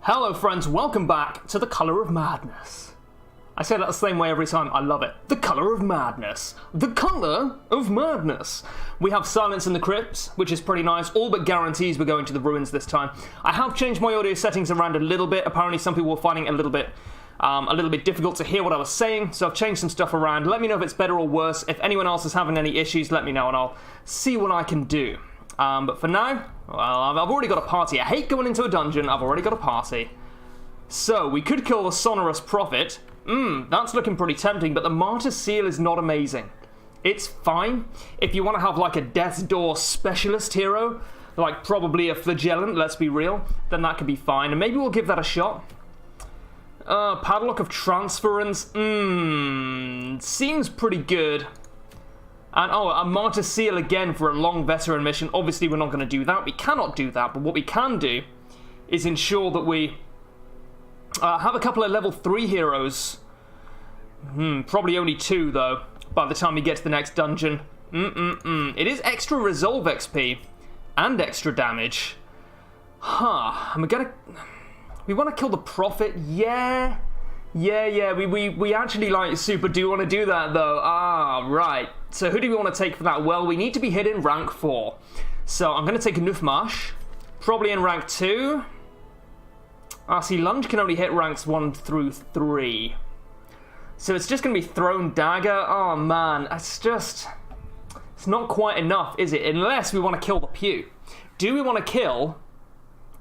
Hello friends, welcome back to the Colour of Madness. I say that the same way every time, I love it. The Colour of Madness. The Colour of Madness. We have Silence in the Crypts, which is pretty nice. All but guarantees we're going to the ruins this time. I have changed my audio settings around a little bit. Apparently some people were finding it a little bit difficult to hear what I was saying, so I've changed some stuff around. Let me know if it's better or worse. If anyone else is having any issues, let me know and I'll see what I can do. But for now, well, I've already got a party. I hate going into a dungeon. I've already got a party. So, we could kill the Sonorous Prophet. That's looking pretty tempting, but the Martyr Seal is not amazing. It's fine. If you want to have like a Death's Door specialist hero, like probably a Flagellant, let's be real, then that could be fine. And maybe we'll give that a shot. Padlock of Transference. Seems pretty good. And, a Martyr Seal again for a long veteran mission. Obviously, we're not going to do that. We cannot do that. But what we can do is ensure that we have a couple of level 3 heroes. Probably only 2, though, by the time we get to the next dungeon. It is extra Resolve XP and extra damage. And we want to kill the Prophet. Yeah. We actually, like, super do want to do that, though. Right. So who do we want to take for that? Well, we need to be hit in rank 4. So I'm going to take Nufmash. Probably in rank 2. See, Lunge can only hit ranks 1 through 3. So it's just going to be Thrown Dagger. Oh, man. It's not quite enough, is it? Unless we want to kill the Pew. Do we want to kill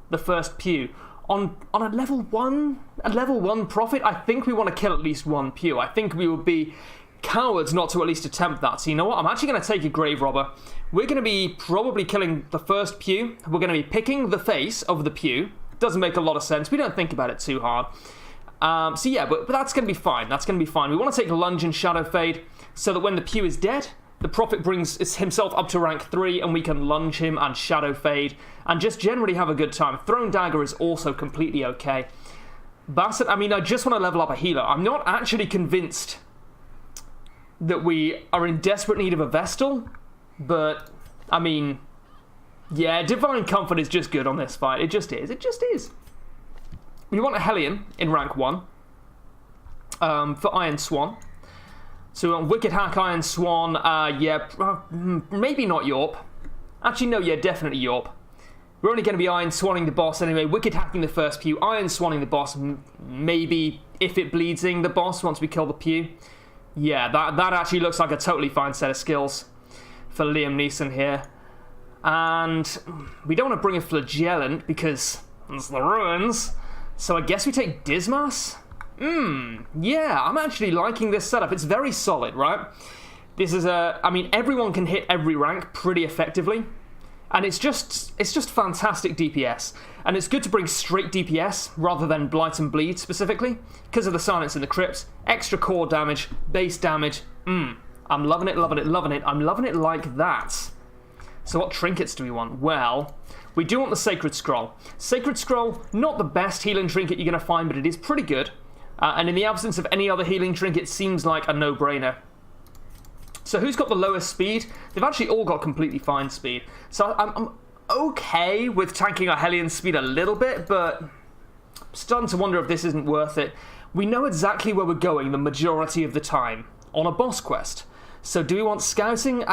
the first Pew? On a level 1 Prophet, I think we want to kill at least 1 Pew. I think we would be cowards not to at least attempt that. So you know what? I'm actually going to take a Grave Robber. We're going to be probably killing the first Pew. We're going to be picking the face of the Pew. Doesn't make a lot of sense. We don't think about it too hard. So yeah, but that's going to be fine. That's going to be fine. We want to take Lunge and Shadow Fade so that when the Pew is dead, the Prophet brings himself up to rank 3 and we can Lunge him and Shadow Fade and just generally have a good time. Thrown Dagger is also completely okay. Basset, I just want to level up a healer. I'm not actually convinced that we are in desperate need of a Vestal, but, yeah, Divine Comfort is just good on this fight. It just is. It just is. We want a Hellion in rank 1 for Iron Swan. So we want Wicked Hack, Iron Swan, maybe not Yorp. Actually, no, yeah, definitely Yorp. We're only going to be Iron Swanning the boss anyway, Wicked Hacking the first Pew, Iron Swanning the boss, maybe if it bleedsing the boss once we kill the Pew. Yeah, that actually looks like a totally fine set of skills for Liam Neeson here. And we don't want to bring a Flagellant because it's the ruins. So I guess we take Dismas? Yeah, I'm actually liking this setup. It's very solid, right? This is everyone can hit every rank pretty effectively. And it's just fantastic DPS. And it's good to bring straight DPS rather than Blight and Bleed specifically, because of the Silence in the Crypts. Extra core damage, base damage. I'm loving it. I'm loving it like that. So what trinkets do we want? Well, we do want the Sacred Scroll. Sacred Scroll, not the best healing trinket you're going to find, but it is pretty good. And in the absence of any other healing trinket, seems like a no-brainer. So who's got the lowest speed? They've actually all got completely fine speed. So I'm okay with tanking our Hellion speed a little bit, but I'm starting to wonder if this isn't worth it. We know exactly where we're going the majority of the time on a boss quest. So do we want scouting?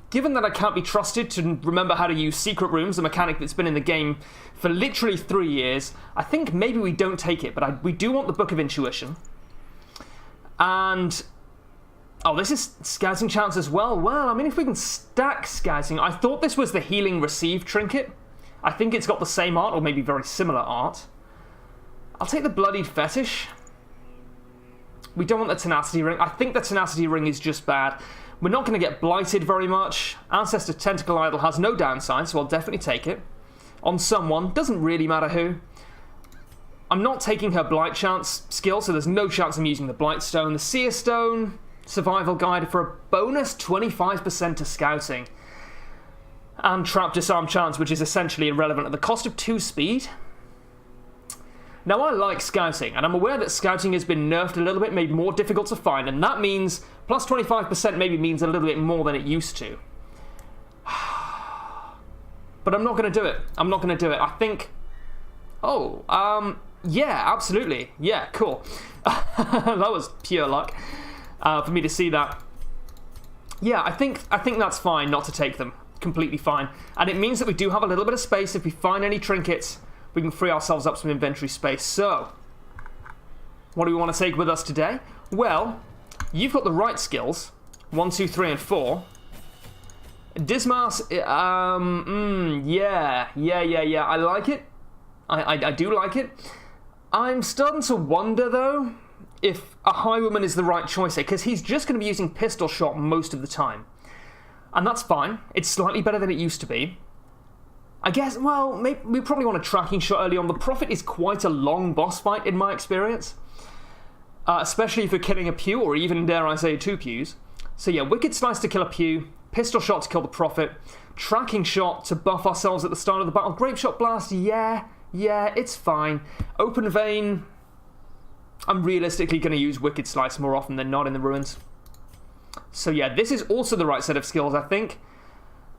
Given that I can't be trusted to remember how to use secret rooms, a mechanic that's been in the game for literally 3 years, I think maybe we don't take it, but we do want the Book of Intuition. And this is scouting chance as well. Well, if we can stack scouting, I thought this was the Healing Receive trinket. I think it's got the same art, or maybe very similar art. I'll take the Bloodied Fetish. We don't want the Tenacity Ring. I think the Tenacity Ring is just bad. We're not going to get blighted very much. Ancestor Tentacle Idol has no downside, so I'll definitely take it. On someone, doesn't really matter who. I'm not taking her Blight chance skill, so there's no chance I'm using the Blight Stone. The Seer Stone, Survival Guide for a bonus 25% to Scouting. And Trap Disarm chance, which is essentially irrelevant at the cost of 2 speed. Now, I like Scouting, and I'm aware that Scouting has been nerfed a little bit, made more difficult to find, and that means plus 25% maybe means a little bit more than it used to. But I'm not going to do it. I think Oh, yeah, absolutely. Yeah, cool. That was pure luck for me to see that. Yeah, I think that's fine not to take them. Completely fine. And it means that we do have a little bit of space. If we find any trinkets, we can free ourselves up some inventory space. So, what do we want to take with us today? Well, you've got the right skills. 1, 2, 3, and 4. Dismas, yeah. I like it. I do like it. I'm starting to wonder, though, if a Highwayman is the right choice here, because he's just going to be using pistol shot most of the time. And that's fine. It's slightly better than it used to be. I guess, well, maybe we probably want a tracking shot early on. The Prophet is quite a long boss fight, in my experience. Especially if you're killing a pew, or even, dare I say, 2 pews. So yeah, Wicked Slice to kill a pew, pistol shot to kill the Prophet, tracking shot to buff ourselves at the start of the battle, grape shot blast, yeah, it's fine. Open vein, I'm realistically going to use Wicked Slice more often than not in the ruins. So yeah, this is also the right set of skills, I think.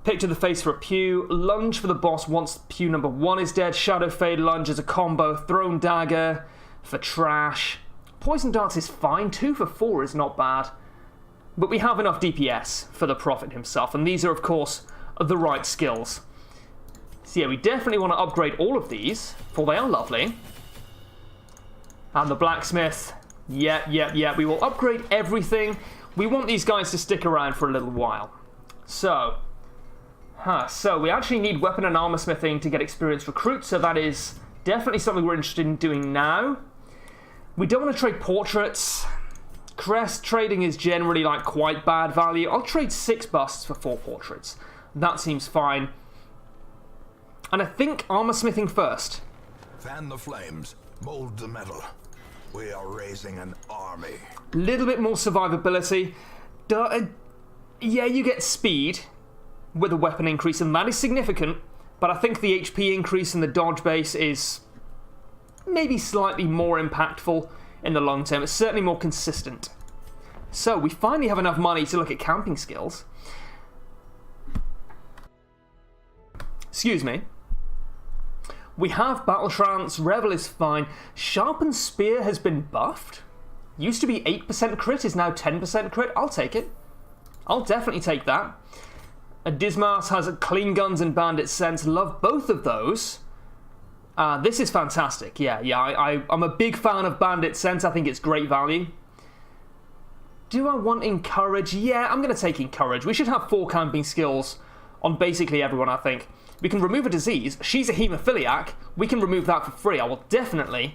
Pick to the face for a pew, lunge for the boss once pew number 1 is dead, shadow fade lunge as a combo, thrown dagger for trash. Poison darts is fine, 2 for 4 is not bad. But we have enough DPS for the Prophet himself, and these are, of course, the right skills. So yeah, we definitely want to upgrade all of these, for they are lovely. And the Blacksmith, yeah, we will upgrade everything. We want these guys to stick around for a little while. So we actually need weapon and armor smithing to get experienced recruits, so that is definitely something we're interested in doing now. We don't want to trade portraits. Crest trading is generally like quite bad value. I'll trade 6 busts for 4 portraits. That seems fine. And I think armor smithing first. Fan the flames, mold the metal. We are raising an army. Little bit more survivability. Yeah, you get speed with a weapon increase, and that is significant. But I think the HP increase in the dodge base is maybe slightly more impactful in the long term. It's certainly more consistent. So we finally have enough money to look at camping skills. Excuse me. We have Battle Trance, Revel is fine. Sharpened Spear has been buffed. Used to be 8% crit, is now 10% crit. I'll take it. I'll definitely take that. Dismas has Clean Guns and Bandit Sense. Love both of those. This is fantastic. Yeah, I'm a big fan of Bandit Sense. I think it's great value. Do I want Encourage? Yeah, I'm going to take Encourage. We should have 4 camping skills on basically everyone, I think. We can remove a disease. She's a hemophiliac. We can remove that for free. I will definitely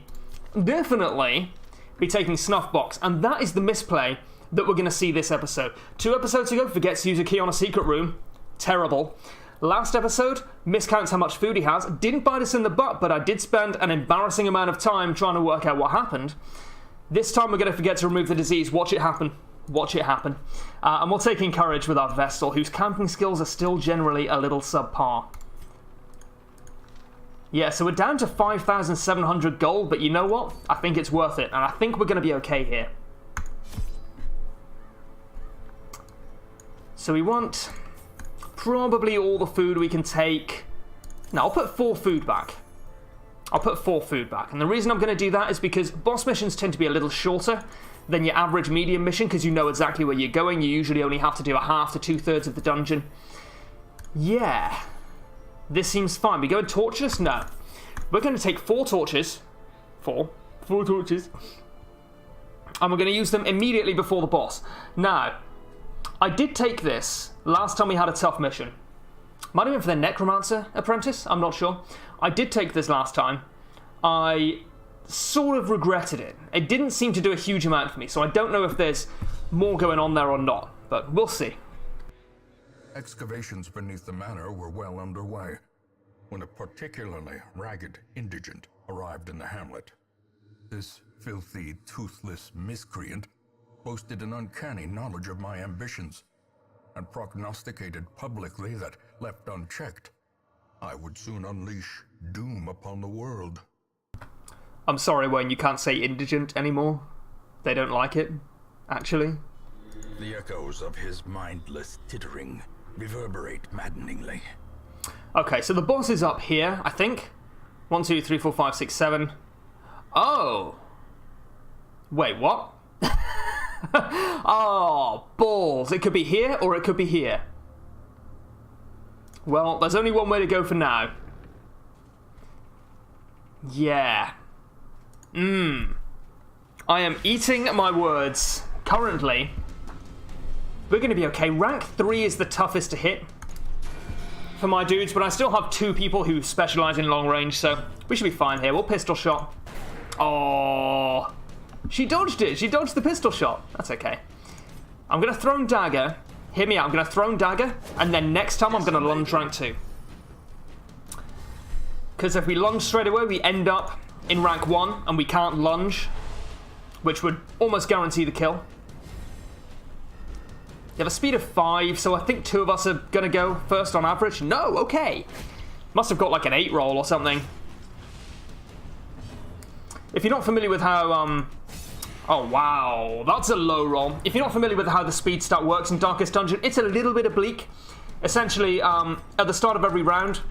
be taking Snuff Box. And that is the misplay that we're going to see this episode. 2 episodes ago, forgets to use a key on a secret room. Terrible. Last episode, miscounts how much food he has. Didn't bite us in the butt, but I did spend an embarrassing amount of time trying to work out what happened. This time we're going to forget to remove the disease. Watch it happen. Watch it happen. And we'll take Encourage with our Vestal, whose camping skills are still generally a little subpar. Yeah, so we're down to 5,700 gold, but you know what? I think it's worth it, and I think we're going to be okay here. So we want probably all the food we can take. Now, I'll put 4 food back. And the reason I'm going to do that is because boss missions tend to be a little shorter than your average medium mission, because you know exactly where you're going. You usually only have to do a half to 2/3 of the dungeon. Yeah. This seems fine. We go and torches? No. We're going to take 4 torches. 4 torches. And we're going to use them immediately before the boss. Now, I did take this last time we had a tough mission. Might have been for the Necromancer Apprentice, I'm not sure. I did take this last time. I sort of regretted it. It didn't seem to do a huge amount for me, so I don't know if there's more going on there or not, but we'll see. Excavations beneath the manor were well underway when a particularly ragged indigent arrived in the hamlet. This filthy, toothless miscreant boasted an uncanny knowledge of my ambitions and prognosticated publicly that, left unchecked, I would soon unleash doom upon the world. I'm sorry, Wayne, you can't say indigent anymore. They don't like it, actually. The echoes of his mindless tittering reverberate maddeningly. Okay, so the boss is up here, I think. 1, 2, 3, 4, 5, 6, 7. Oh! Wait, what? Oh, balls. It could be here or it could be here. Well, there's only one way to go for now. Yeah. I am eating my words. Currently, we're going to be okay. Rank 3 is the toughest to hit for my dudes, but I still have 2 people who specialize in long range, so we should be fine here. We'll pistol shot. Oh, she dodged it. She dodged the pistol shot. That's okay. I'm going to throw dagger. Hear me out. I'm going to throw dagger, and then next time I'm going to lunge rank 2. Because if we lunge straight away, we end up in rank 1, and we can't lunge, which would almost guarantee the kill. You have a speed of 5, so I think 2 of us are going to go first on average. No, okay. Must have got like an 8 roll or something. If you're not familiar with how... Oh, wow. That's a low roll. If you're not familiar with how the speed stat works in Darkest Dungeon, it's a little bit oblique. Essentially, at the start of every round,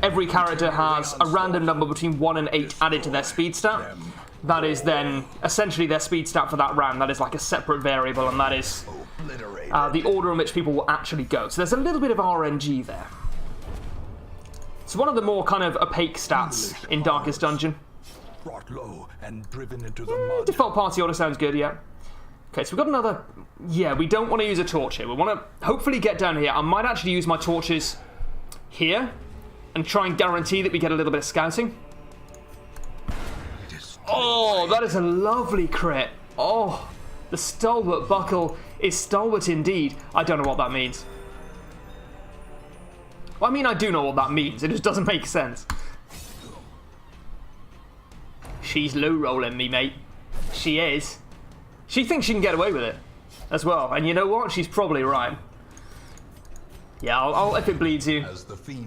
every character has a random number between 1 and 8 added to their speed stat. That is then essentially their speed stat for that round. That is like a separate variable, and that is the order in which people will actually go. So there's a little bit of RNG there. It's one of the more kind of opaque stats in Darkest Dungeon. Brought low and driven into the mud. Default party order sounds good, yeah. Okay, so we've got another... Yeah, we don't want to use a torch here. We want to hopefully get down here. I might actually use my torches here and try and guarantee that we get a little bit of scouting. Oh, that is a lovely crit. Oh, the stalwart buckle is stalwart indeed. I don't know what that means. Well, I mean, I do know what that means. It just doesn't make sense. She's low-rolling me, mate. She is. She thinks she can get away with it as well. And you know what? She's probably right. Yeah, I'll if it bleeds you.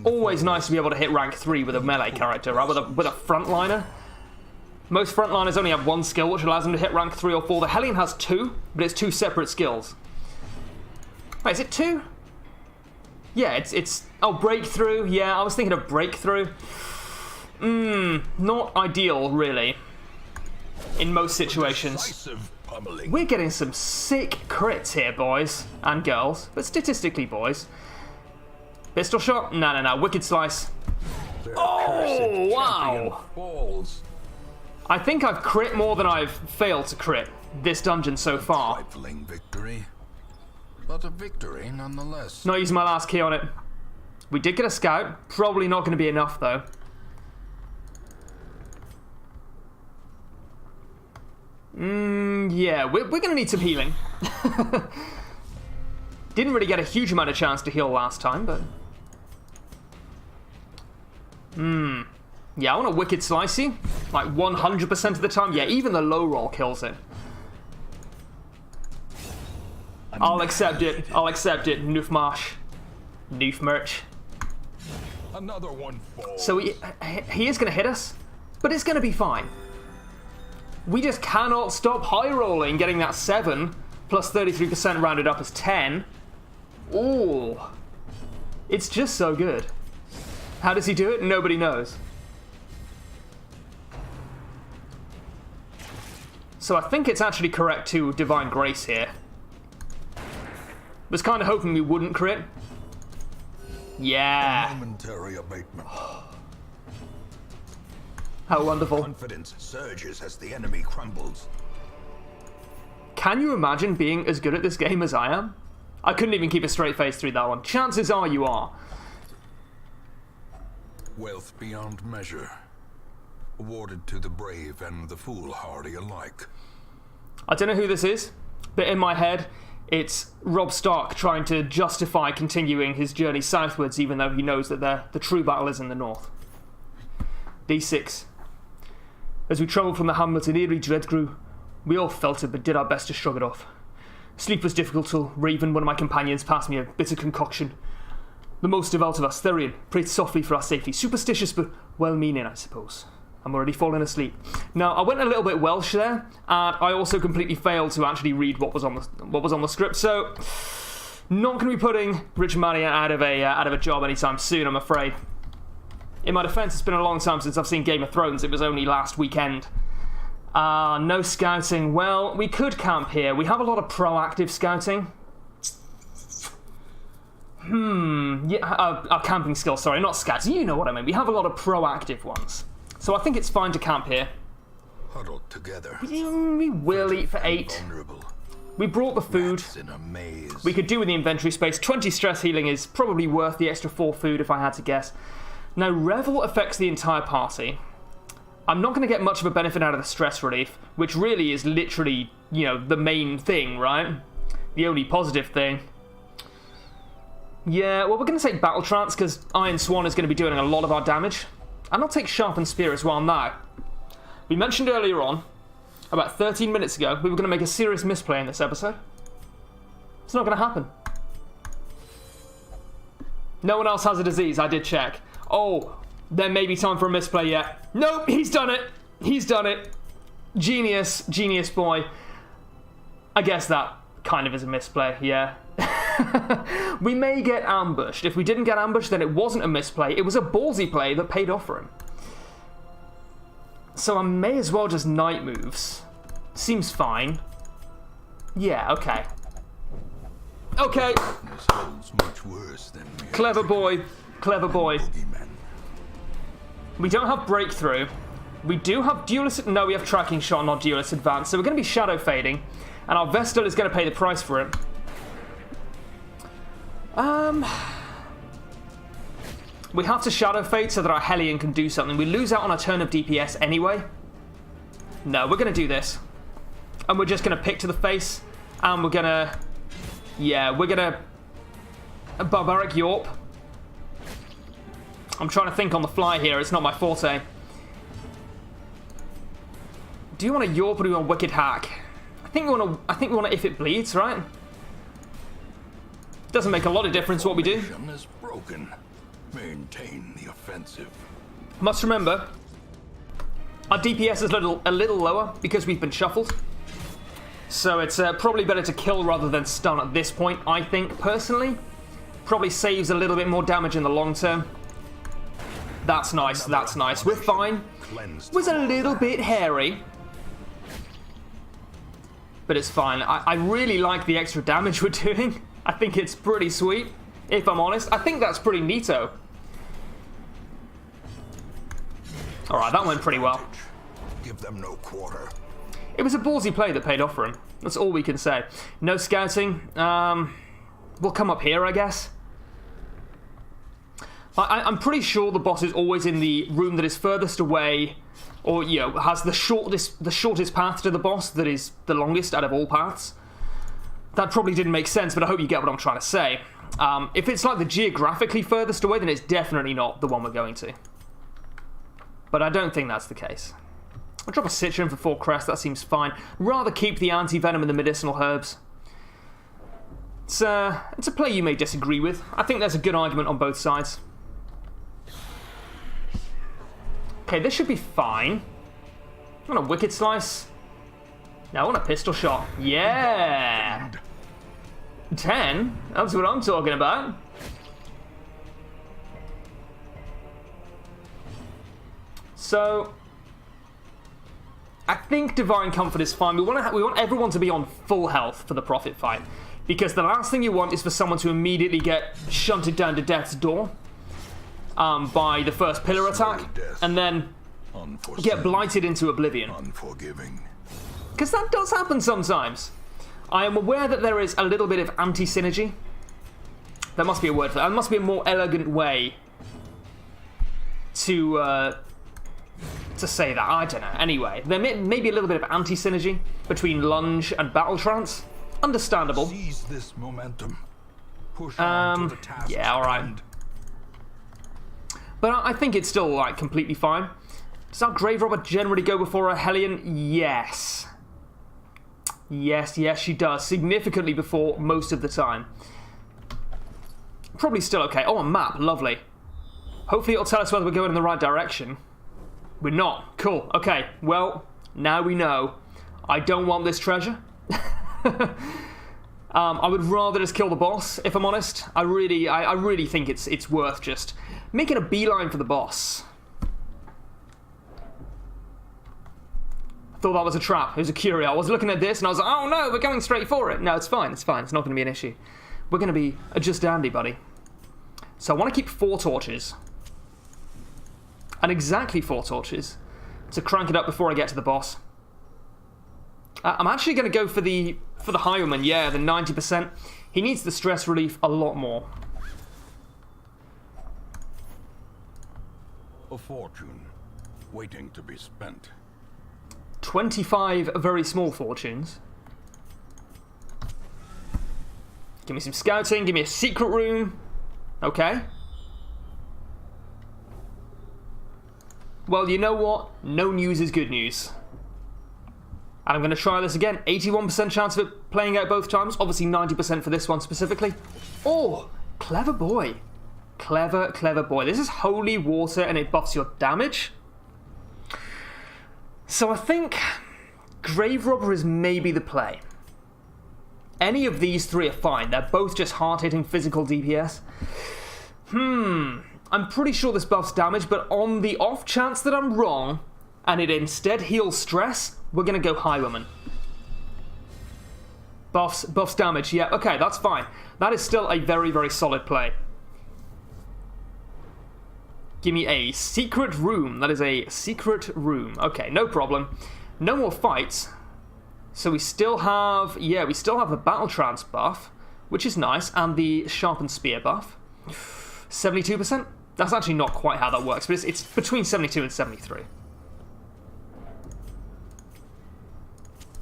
Always nice to be able to hit rank 3 with a melee character, right? With a frontliner. Most frontliners only have 1 skill, which allows them to hit rank 3 or 4. The Hellion has 2, but it's 2 separate skills. Wait, is it 2? Yeah, it's... Oh, breakthrough. Yeah, I was thinking of breakthrough. Not ideal, really. In most situations. We're getting some sick crits here, boys and girls. But statistically, boys. Pistol shot? No. Wicked slice. Oh, wow. I think I've crit more than I've failed to crit this dungeon so far. Trifling victory, but a victory nonetheless. Not using my last key on it. We did get a scout. Probably not going to be enough, though. Yeah, we're going to need some healing. Didn't really get a huge amount of chance to heal last time, but... Yeah, I want a Wicked Slicey. Like 100% of the time. Yeah, even the low roll kills it. I'll accept it. I'll accept it. Noof Marsh. Noof Merch. Another one falls. So he is going to hit us, but it's going to be fine. We just cannot stop high rolling, getting that 7 plus 33% rounded up as 10. Ooh. It's just so good. How does he do it? Nobody knows. So I think it's actually correct to Divine Grace here. Was kind of hoping we wouldn't crit. Yeah. Momentary abatement. How wonderful. Confidence surges as the enemy crumbles. Can you imagine being as good at this game as I am? I couldn't even keep a straight face through that one. Chances are you are. Wealth beyond measure. Awarded to the brave and the foolhardy alike. I don't know who this is, but in my head, it's Robb Stark trying to justify continuing his journey southwards, even though he knows that the true battle is in the north. D6. As we travelled from the hamlet, an eerie dread grew. We all felt it, but did our best to shrug it off. Sleep was difficult till Raven, one of my companions, passed me a bitter concoction. The most devout of us, Therian, prayed softly for our safety. Superstitious, but well-meaning, I suppose. I'm already falling asleep. Now, I went a little bit Welsh there, and I also completely failed to actually read what was on the script. So, not going to be putting Rich Maria out of a job anytime soon, I'm afraid. In my defense, it's been a long time since I've seen Game of Thrones. It was only last weekend. No scouting. Well, we could camp here. We have a lot of proactive scouting. Yeah, our camping skills, sorry, not scouting. You know what I mean. We have a lot of proactive ones. So I think it's fine to camp here. Huddled together. We will eat for 8. We brought the food. We could do with the inventory space. 20 stress healing is probably worth the extra 4 food if I had to guess. Now, Revel affects the entire party. I'm not going to get much of a benefit out of the stress relief, which really is literally, you know, the main thing, right? The only positive thing. Yeah, well, we're going to take Battle Trance because Iron Swan is going to be doing a lot of our damage. And I'll take Sharpened Spear as well now. We mentioned earlier on, about 13 minutes ago, we were going to make a serious misplay in this episode. It's not going to happen. No one else has a disease, I did check. Oh, there may be time for a misplay yet. Nope, he's done it. He's done it. Genius, genius boy. I guess that kind of is a misplay, yeah. We may get ambushed. If we didn't get ambushed, then it wasn't a misplay. It was a ballsy play that paid off for him. So I may as well just night moves. Seems fine. Yeah, okay. Okay. Clever boy. Clever boy. We don't have Breakthrough. We do have Duelist... No, we have Tracking Shot, not Duelist Advance. So we're going to be Shadow Fading. And our Vestal is going to pay the price for it. We have to Shadow Fade so that our Hellion can do something. We lose out on a turn of DPS anyway. No, we're going to do this. And we're just going to pick to the face. And we're going to... Yeah, we're going to... Barbaric Yorp. I'm trying to think on the fly here. It's not my forte. Do you want a Yorp or do you want a Wicked Hack? I think we want to If It Bleeds, right? Doesn't make a lot of difference what we do. Is broken. Maintain the offensive. Must remember, our DPS is a little lower because we've been shuffled. So it's probably better to kill rather than stun at this point, I think, personally. Probably saves a little bit more damage in the long term. That's nice, that's nice. We're fine. Was a little bit hairy. But it's fine. I really like the extra damage we're doing. I think it's pretty sweet, if I'm honest. I think that's pretty neato. Alright, that went pretty well. Give them no quarter. It was a ballsy play that paid off for him. That's all we can say. No scouting. We'll come up here, I guess. I'm pretty sure the boss is always in the room that is furthest away, or, you know, has the shortest path to the boss that is the longest out of all paths. That probably didn't make sense, but I hope you get what I'm trying to say. If it's like the geographically furthest away, then it's definitely not the one we're going to. But I don't think that's the case. I'll drop a Citron for 4 crest, that seems fine. Rather keep the anti-venom and the medicinal herbs. It's a play you may disagree with. I think there's a good argument on both sides. Okay, this should be fine. I want a Wicked Slice. No, I want a Pistol Shot. Yeah! 10? That's what I'm talking about. So, I think Divine Comfort is fine. We want everyone to be on full health for the Prophet fight. Because the last thing you want is for someone to immediately get shunted down to death's door by the first pillar attack, and then get blighted into oblivion. Unforgiving. Because that does happen sometimes. I am aware that there is a little bit of anti-synergy. There must be a word for that. There must be a more elegant way to say that. I don't know. Anyway, there may be a little bit of anti-synergy between Lunge and Battle Trance. Understandable. Seize this momentum. Push on to the task. Yeah, alright. But I think it's still, like, completely fine. Does our Grave Robber generally go before a Hellion? Yes. Yes, she does. Significantly before most of the time. Probably still okay. Oh, a map. Lovely. Hopefully it'll tell us whether we're going in the right direction. We're not. Cool. Okay. Well, now we know. I don't want this treasure. I would rather just kill the boss, if I'm honest. I really think it's worth just making a beeline for the boss. I thought that was a trap. It was a curio. I was looking at this and I was like, oh no, we're going straight for it. No, it's fine. It's fine. It's not going to be an issue. We're going to be just dandy, buddy. So I want to keep 4 torches. And exactly 4 torches to crank it up before I get to the boss. I'm actually going to go for the highwayman. Yeah, the 90%. He needs the stress relief a lot more. A fortune waiting to be spent. 25 very small fortunes. Give me some scouting. Give me a secret room. Okay. Well, you know what? No news is good news. And I'm going to try this again. 81% chance of it playing out both times. Obviously 90% for this one specifically. Oh, clever boy. Clever, clever boy. This is holy water and it buffs your damage. So I think Grave Robber is maybe the play. Any of these 3 are fine. They're both just hard-hitting physical DPS. I'm pretty sure this buffs damage, but on the off chance that I'm wrong, and it instead heals stress, we're going to go Highwayman. Buffs damage. Yeah, okay, that's fine. That is still a very, very solid play. Give me a secret room. That is a secret room. Okay, no problem. No more fights. So we still have... Yeah, we still have the Battle Trance buff, which is nice, and the Sharpened Spear buff. 72%? That's actually not quite how that works, but it's between 72 and 73.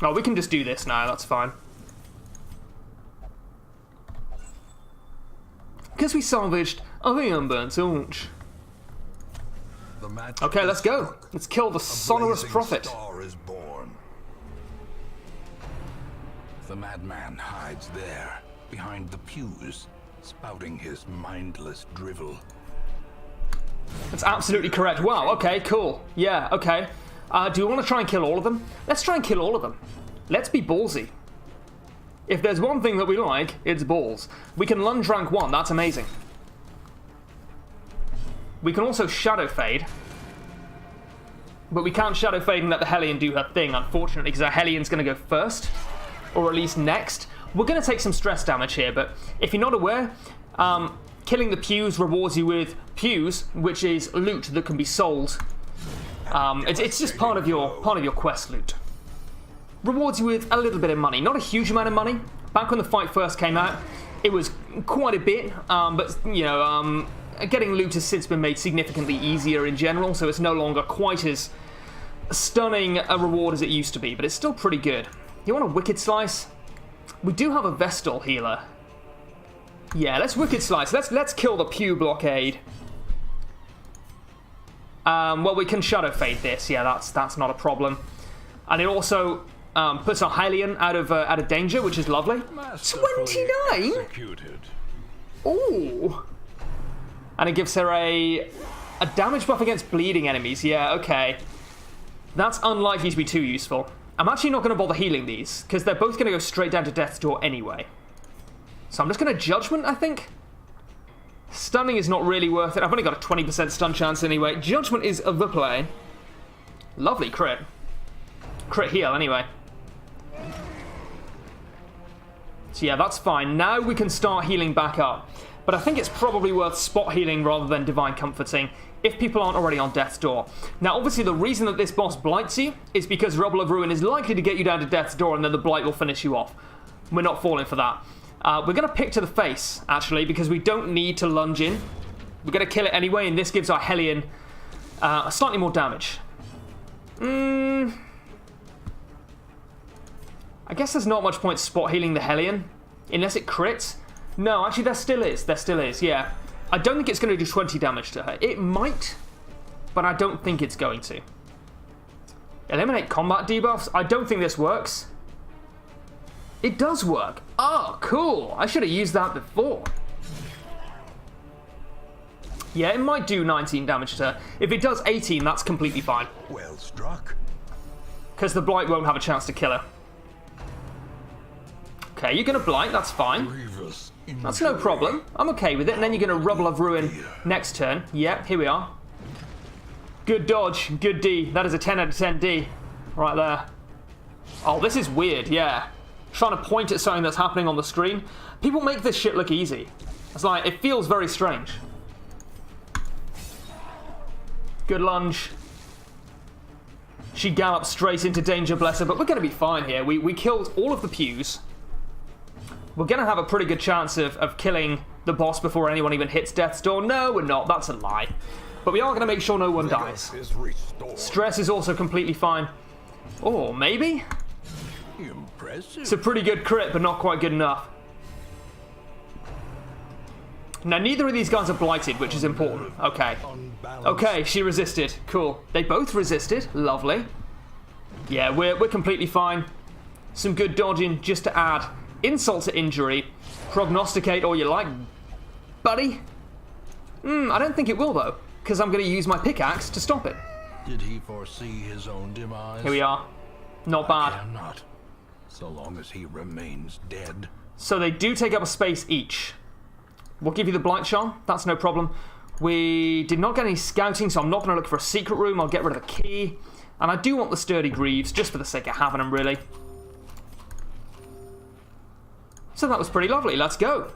Oh, we can just do this now, that's fine. Because we salvaged the unburnt torch. Okay, let's go. Let's kill the sonorous prophet. Is born. The madman hides there, behind the pews, spouting his mindless drivel. That's absolutely correct. Wow, okay, cool. Yeah, okay. Do we want to try and kill all of them? Let's try and kill all of them. Let's be ballsy. If there's one thing that we like, it's balls. We can lunge rank 1, that's amazing. We can also Shadow Fade. But we can't Shadow Fade and let the Hellion do her thing, unfortunately, because our Hellion's going to go first. Or at least next. We're going to take some stress damage here, but if you're not aware, killing the pews rewards you with pews, which is loot that can be sold. It's just part of your quest loot. Rewards you with a little bit of money, not a huge amount of money. Back when the fight first came out, it was quite a bit, but you know, getting loot has since been made significantly easier in general, so it's no longer quite as stunning a reward as it used to be, but it's still pretty good. You want a Wicked Slice? We do have a Vestal healer. Yeah, let's Wicked Slice. Let's kill the pew blockade. Well, we can Shadow Fade this. Yeah, that's not a problem. And it also puts our Hylian out of danger, which is lovely. 29. Ooh. And it gives her a damage buff against bleeding enemies. Yeah, okay. That's unlikely to be too useful. I'm actually not going to bother healing these, because they're both going to go straight down to Death's Door anyway. So I'm just going to Judgment, I think. Stunning is not really worth it. I've only got a 20% stun chance anyway. Judgment is the play. Lovely crit. Crit heal, anyway. So yeah, that's fine. Now we can start healing back up. But I think it's probably worth spot healing rather than divine comforting if people aren't already on Death's Door. Now, obviously, the reason that this boss blights you is because Rubble of Ruin is likely to get you down to Death's Door and then the blight will finish you off. We're not falling for that. We're going to pick to the face, actually, because we don't need to lunge in. We're going to kill it anyway, and this gives our Hellion slightly more damage. I guess there's not much point spot healing the Hellion, unless it crits. No, actually, there still is. There still is, yeah. I don't think it's going to do 20 damage to her. It might, but I don't think it's going to. Eliminate combat debuffs? I don't think this works. It does work. Oh, cool. I should have used that before. Yeah, it might do 19 damage to her. If it does 18, that's completely fine. Well struck. Because the Blight won't have a chance to kill her. Okay, you're going to blight, that's fine. That's no problem. I'm okay with it. And then you're going to Rubble of Ruin next turn. Yep, here we are. Good dodge, good D. That is a 10 out of 10 D right there. Oh, this is weird, yeah. Trying to point at something that's happening on the screen. People make this shit look easy. It's like, it feels very strange. Good lunge. She gallops straight into Danger Blesser, but we're going to be fine here. We killed all of the pews. We're going to have a pretty good chance of killing the boss before anyone even hits Death's Door. No, we're not. That's a lie. But we are going to make sure no one dies. Stress is also completely fine. Oh, maybe? Impressive. It's a pretty good crit, but not quite good enough. Now, neither of these guys are blighted, which is important. Okay. Okay, she resisted. Cool. They both resisted. Lovely. Yeah, we're completely fine. Some good dodging just to add insult to injury. Prognosticate all you like, buddy. I don't think it will, though, because I'm going to use my pickaxe to stop it. Did he foresee his own demise? Here we are. Not bad. I cannot, so long as he remains dead. So they do take up a space each. We'll give you the Blight Charm. That's no problem. We did not get any scouting, so I'm not going to look for a secret room. I'll get rid of the key. And I do want the Sturdy Greaves, just for the sake of having them, really. So that was pretty lovely. Let's go.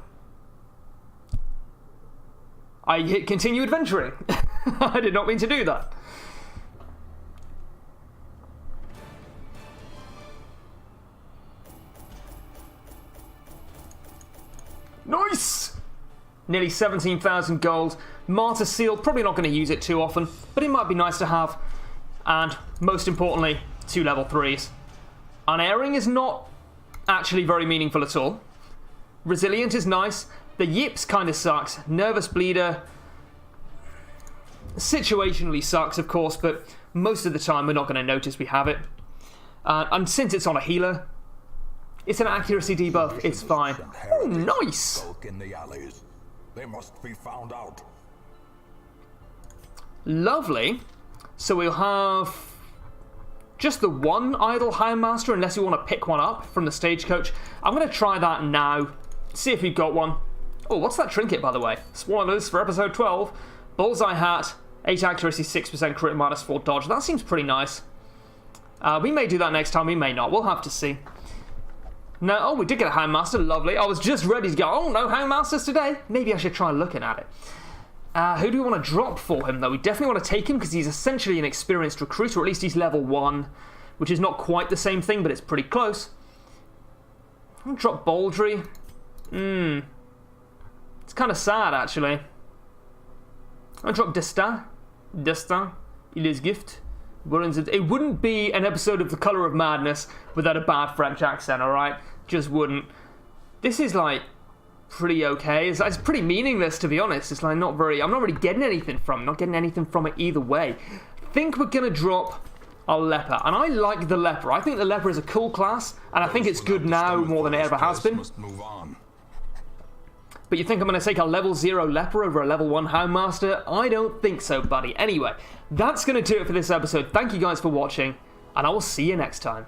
I hit continue adventuring. I did not mean to do that. Nice! Nearly 17,000 gold. Martyr Seal, probably not going to use it too often, but it might be nice to have. And most importantly, 2 level 3s. Unerring is not actually very meaningful at all. Resilient is nice. The Yips kind of sucks. Nervous Bleeder situationally sucks, of course, but most of the time we're not going to notice we have it. And since it's on a healer, it's an accuracy debuff. It's fine. Oh, nice! In the alleys. They must be found out. Lovely. So we'll have just the one Idle Houndmaster, unless you want to pick one up from the stagecoach. I'm going to try that now. See if we've got one. Oh, what's that trinket, by the way? Spoilers for episode 12. Bullseye hat, 8 accuracy, 6% crit, minus 4 dodge. That seems pretty nice. We may do that next time, we may not. We'll have to see. No, oh, we did get a Houndmaster. Lovely. I was just ready to go. Oh, no Houndmasters today. Maybe I should try looking at it. Who do we want to drop for him, though? We definitely want to take him because he's essentially an experienced recruit, or at least he's level 1, which is not quite the same thing, but it's pretty close. I'm going to drop Baldry. It's kind of sad, actually. I'm going to drop Destin. Destin. Il est gift. It wouldn't be an episode of The Colour of Madness without a bad French accent, alright? Just wouldn't. This is, like, pretty okay. It's pretty meaningless, to be honest. It's, like, I'm not really getting anything from it. Not getting anything from it either way. I think we're going to drop our Leper. And I like the Leper. I think the Leper is a cool class, and I think it's good now more than it ever has been. But you think I'm going to take a level 0 Leper over a level 1 Houndmaster? I don't think so, buddy. Anyway, that's going to do it for this episode. Thank you guys for watching, and I will see you next time.